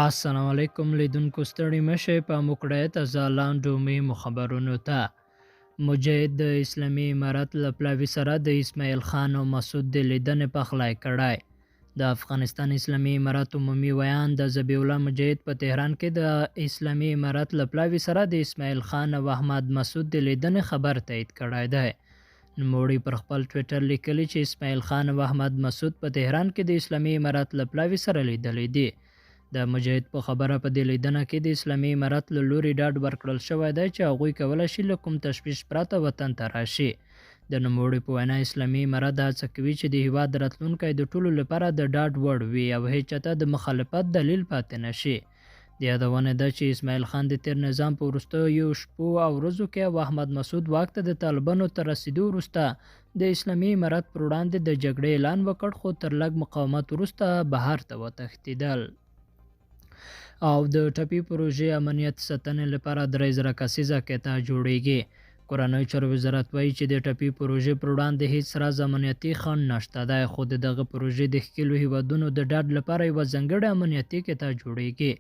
السلام علیکم لیدونکو ستړي مشه په موکړه تازه لاندو می خبرونو ته مجاهد د اسلامي امارت له پلاوي سره د اسماعیل خان او مسعود د لیدنې په خلای کړای د افغانستان اسلامي امارت عمومي ویان د ذبیح الله مجاهد په تهران کې د اسلامي امارت له پلاوي سره د اسماعیل خان او احمد مسعود د لیدنې خبر تایید کړای دی نوموړي پر خپل ټویټر لیکلي چې اسماعیل خان او احمد مسعود په تهران کې د اسلامي امارت له پلاوي سره لیدلې دي د مجاهد په خبره په دې لیدنه کې د اسلامي امارت له لوري ډاډ ورکړل شوی دی چې هغوی کولی شي له کوم تشویش پرته وطن ته راشي د نوموړي په وینا اسلامي امارت هڅه کوي چې د هیواد راتلونکی د ټولو لپاره د ډاډ وړ وي او هیڅ چاته د مخالفت دلیل پاتې نشي د یادونه ده چې اسماعیل خان د تیر نظام په وروستیو شپو او ورځو کې او احمد مسعود واک ته د طالبانو تر رسیدو وروسته د اسلامي امارت پر وړاندې د جګړې اعلان وکړ خو تر لږ مقاومت وروسته بهر ته وتښتېدل او د ټپي پروژې امنیت ساتنې لپاره 3000 کسیزه کته جوړیږي کورنۍ چارو وزارت وایي چې د ټپي پروژې پر وړاندې هیڅ راز امنیتي خنډ نشته دی خو دغه پروژې د ښکېلو هیوادونو د ډاډ لپاره یوه ځانګړې امنیتي کته جوړیږي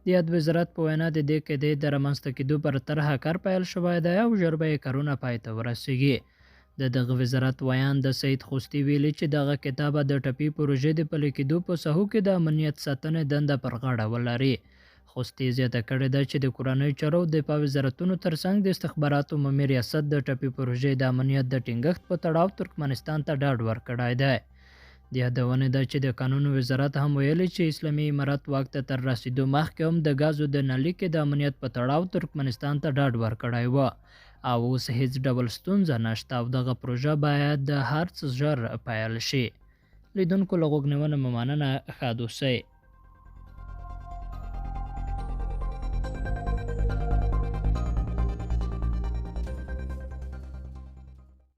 د یاد وزارت په وینا د دې کدې د رامنځته کېدو پر طرحه کار پیل شوی دی او ژر به یې کارونه پای ته ورسیږي دغه وزارت ویان د سید خوستی ویلي چې دغه کتابه د ټپي پروژې د پلي کېدو په ساحو کې د امنیت ساتنې دنده پر غاړه ولري خوستی زیاته کړې ده چې د کورنۍ چارو د دفاع وزارتونو ترڅنګ د استخباراتو عمومي ریاست د ټپي پروژې د امنیت د ټینګښت په تړاو ترکمنستان ته ډاډ ورکړی دی د یادونه ده چې د قانون وزارت هم ویلي چې اسلامي امارت واک ته تر رسیدو مخکې هم د غازو د نلۍ کې د امنیت په تړاو ترکمنستان ته ډاډ ورکړی و او اوس هیڅ ډول ستونزه نشته او دغه پروژه باید د هر څه ژر پیل شي لیدونکو له غوږ نیونه مو مننه ښه اوسئ